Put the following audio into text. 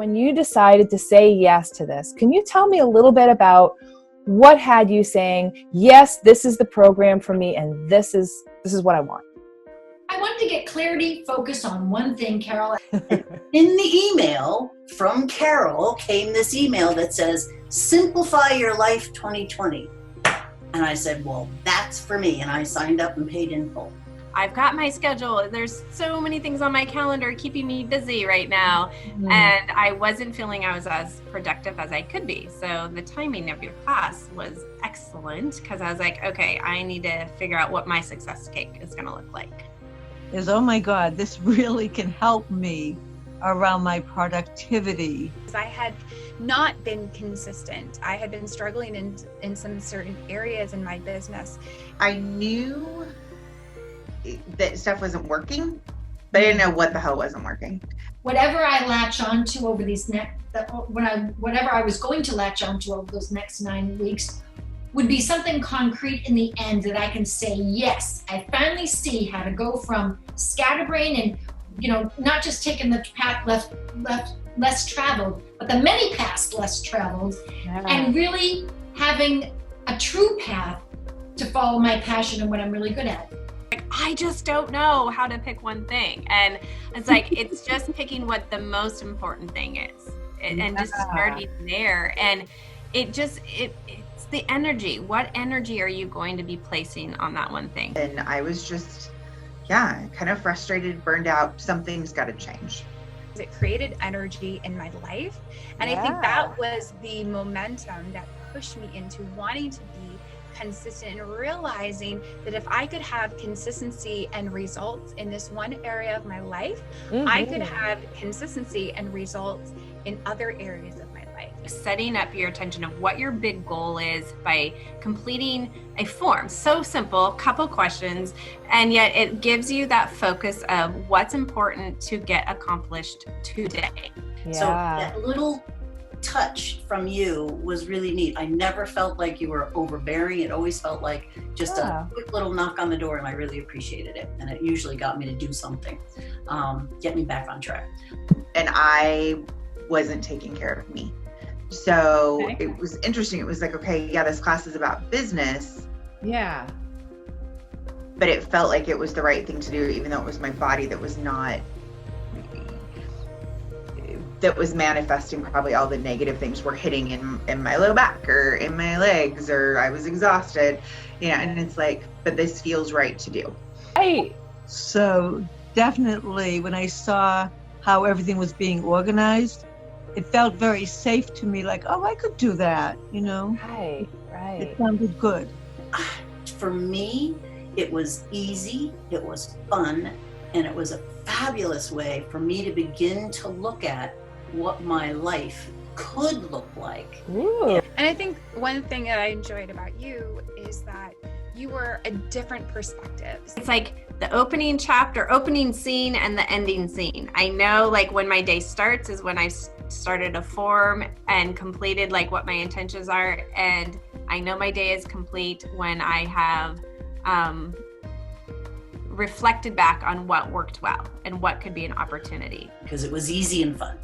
when you decided to say yes to this, can you tell me a little bit about what had you saying, yes, this is the program for me and this is what I want? I wanted to get clarity, focus on one thing, Carol. In the email from Carol came this email that says, Simplify Your Life 2020. And I said, well, that's for me. And I signed up and paid in full. I've got my schedule. There's so many things on my calendar keeping me busy right now. Mm-hmm. And I wasn't feeling I was as productive as I could be. So the timing of your class was excellent because I was like, okay, I need to figure out what my success cake is going to look like. Is, oh my God, this really can help me around my productivity. I had not been consistent. I had been struggling in some certain areas in my business. I knew that stuff wasn't working, but I didn't know what the hell wasn't working. Whatever I latch onto over these whatever I was going to latch onto over those next 9 weeks would be something concrete in the end that I can say, yes, I finally see how to go from scatterbrain and, not just taking the path less traveled, but the many paths less traveled, and really having a true path to follow my passion and what I'm really good at. I just don't know how to pick one thing. And it's like, it's just picking what the most important thing is and just starting there. And it's the energy. What energy are you going to be placing on that one thing? And I was just, kind of frustrated, burned out. Something's got to change. It created energy in my life. And I think that was the momentum that pushed me into wanting to be consistent and realizing that if I could have consistency and results in this one area of my life, I could have consistency and results in other areas of my life. Setting up your attention of what your big goal is by completing a form. So simple, couple questions, and yet it gives you that focus of what's important to get accomplished today. Yeah. So that little touch from you was really neat. I never felt like you were overbearing. It always felt like just a quick little knock on the door, and I really appreciated it. And it usually got me to do something, get me back on track. And I wasn't taking care of me. So It was interesting. It was like, okay, this class is about business. Yeah. But it felt like it was the right thing to do, even though it was my body that was manifesting probably all the negative things were hitting in my low back or in my legs, or I was exhausted, and it's like, but this feels right to do. Right. So definitely when I saw how everything was being organized, it felt very safe to me, like, oh, I could do that, Right. It sounded good. For me, it was easy, it was fun, and it was a fabulous way for me to begin to look at what my life could look like. Ooh. And I think one thing that I enjoyed about you is that you were a different perspective. It's like the opening chapter, opening scene, and the ending scene. I know like when my day starts is when I started a form and completed like what my intentions are. And I know my day is complete when I have reflected back on what worked well and what could be an opportunity. Because it was easy and fun.